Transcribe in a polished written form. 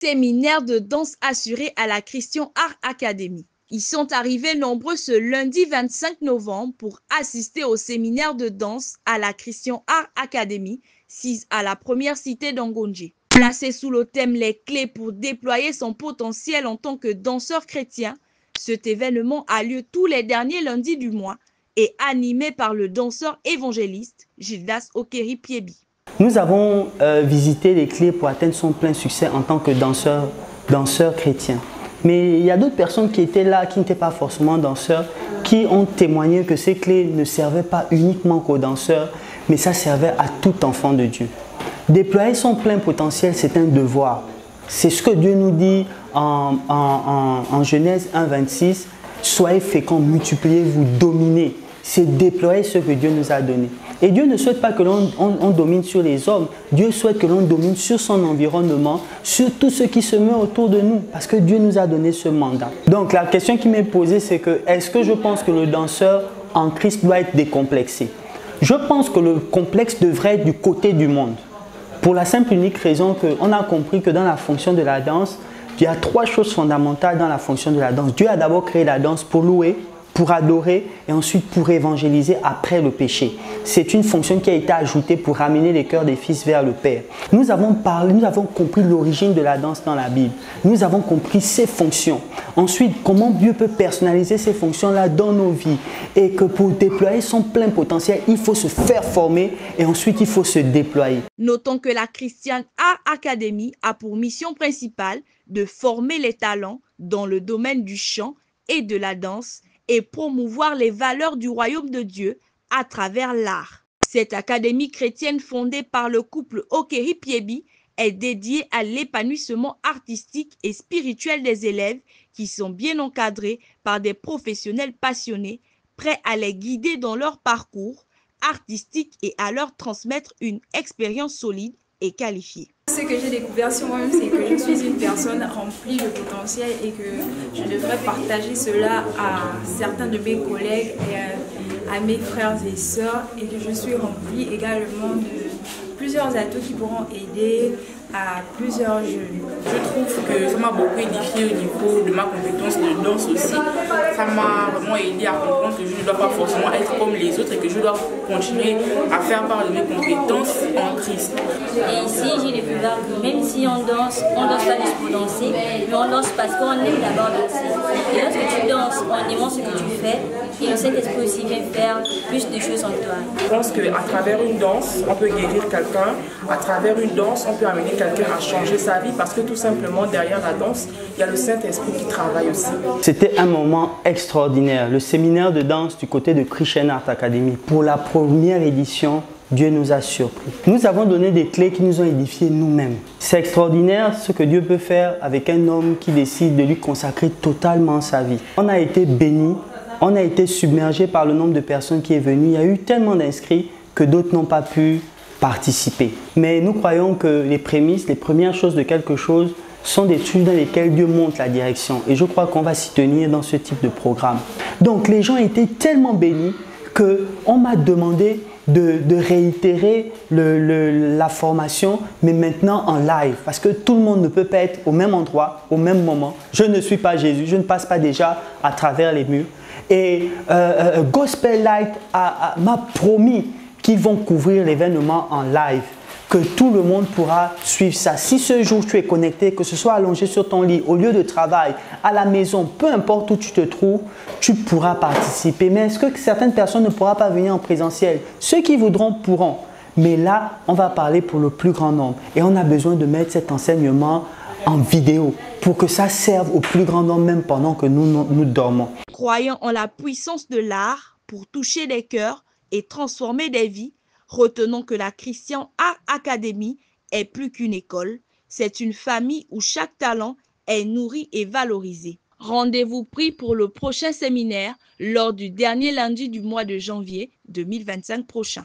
séminaire de danse assuré à la Christian Art Academy. Ils sont arrivés nombreux ce lundi 25 novembre pour assister au séminaire de danse à la Christian Art Academy, à la première cité d'Angonji. Placé sous le thème Les clés pour déployer son potentiel en tant que danseur chrétien, cet événement a lieu tous les derniers lundis du mois et animé par le danseur évangéliste Gildas Okeri-Piebi. Nous avons visité les clés pour atteindre son plein succès en tant que danseur chrétien. Mais il y a d'autres personnes qui étaient là, qui n'étaient pas forcément danseurs, qui ont témoigné que ces clés ne servaient pas uniquement qu'aux danseurs, mais ça servait à tout enfant de Dieu. Déployer son plein potentiel, c'est un devoir. C'est ce que Dieu nous dit en Genèse 1,26. Soyez féconds, multipliez-vous, dominez. C'est déployer ce que Dieu nous a donné. Et Dieu ne souhaite pas que l'on domine sur les hommes. Dieu souhaite que l'on domine sur son environnement, sur tout ce qui se met autour de nous. Parce que Dieu nous a donné ce mandat. Donc la question qui m'est posée, c'est que est-ce que je pense que le danseur en Christ doit être décomplexé? Je pense que le complexe devrait être du côté du monde. Pour la simple et unique raison qu'on a compris que dans la fonction de la danse, il y a trois choses fondamentales dans la fonction de la danse. Dieu a d'abord créé la danse pour louer, pour adorer et ensuite pour évangéliser après le péché. C'est une fonction qui a été ajoutée pour ramener les cœurs des fils vers le Père. Nous avons compris l'origine de la danse dans la Bible. Nous avons compris ses fonctions. Ensuite, comment Dieu peut personnaliser ces fonctions-là dans nos vies. Et que pour déployer son plein potentiel, il faut se faire former et ensuite il faut se déployer. Notons que la Christian Art Academy a pour mission principale de former les talents dans le domaine du chant et de la danse et promouvoir les valeurs du royaume de Dieu à travers l'art. Cette académie chrétienne fondée par le couple Okeri-Piebi est dédiée à l'épanouissement artistique et spirituel des élèves qui sont bien encadrés par des professionnels passionnés, prêts à les guider dans leur parcours artistique et à leur transmettre une expérience solide et qualifiée. Ce que j'ai découvert sur moi-même, c'est que je suis une personne remplie de potentiel et que je devrais partager cela à certains de mes collègues et à mes frères et sœurs, et que je suis remplie également de plusieurs atouts qui pourront aider à plusieurs jeunes. Je trouve que ça m'a beaucoup édifié au niveau de ma compétence de danse aussi. Ça m'a vraiment aidé à comprendre que je ne dois pas forcément être comme les autres et que je dois continuer à faire part de mes compétences en Christ. Et ici, j'ai découvert que même si on danse pas juste pour danser, mais on danse parce qu'on aime d'abord danser. Et lorsque tu danses en aimant ce que tu fais, et le Saint-Esprit aussi vient faire plus de choses en toi. Je pense qu'à travers une danse, on peut guérir quelqu'un. À travers une danse, on peut amener quelqu'un à changer sa vie parce que tout simplement, derrière la danse, il y a le Saint-Esprit qui travaille aussi. C'était un moment extraordinaire. Le séminaire de danse du côté de Christian Art Academy. Pour la première édition, Dieu nous a surpris. Nous avons donné des clés qui nous ont édifiés nous-mêmes. C'est extraordinaire ce que Dieu peut faire avec un homme qui décide de lui consacrer totalement sa vie. On a été bénis, on a été submergé par le nombre de personnes qui est venu. Il y a eu tellement d'inscrits que d'autres n'ont pas pu participer. Mais nous croyons que les prémices, les premières choses de quelque chose sont des trucs dans lesquels Dieu montre la direction. Et je crois qu'on va s'y tenir dans ce type de programme. Donc les gens étaient tellement bénis qu'on m'a demandé de réitérer la formation, mais maintenant en live. Parce que tout le monde ne peut pas être au même endroit, au même moment. Je ne suis pas Jésus, je ne passe pas déjà à travers les murs. Et Gospel Light m'a promis qu'ils vont couvrir l'événement en live, que tout le monde pourra suivre ça. Si ce jour tu es connecté, que ce soit allongé sur ton lit, au lieu de travail, à la maison, peu importe où tu te trouves, tu pourras participer. Mais est-ce que certaines personnes ne pourront pas venir en présentiel? Ceux qui voudront pourront. Mais là, on va parler pour le plus grand nombre. Et on a besoin de mettre cet enseignement en vidéo pour que ça serve au plus grand nombre même pendant que nous dormons. Croyant en la puissance de l'art pour toucher des cœurs et transformer des vies, retenons que la Christian Art Academy est plus qu'une école, c'est une famille où chaque talent est nourri et valorisé. Rendez-vous pris pour le prochain séminaire lors du dernier lundi du mois de janvier 2025 prochain.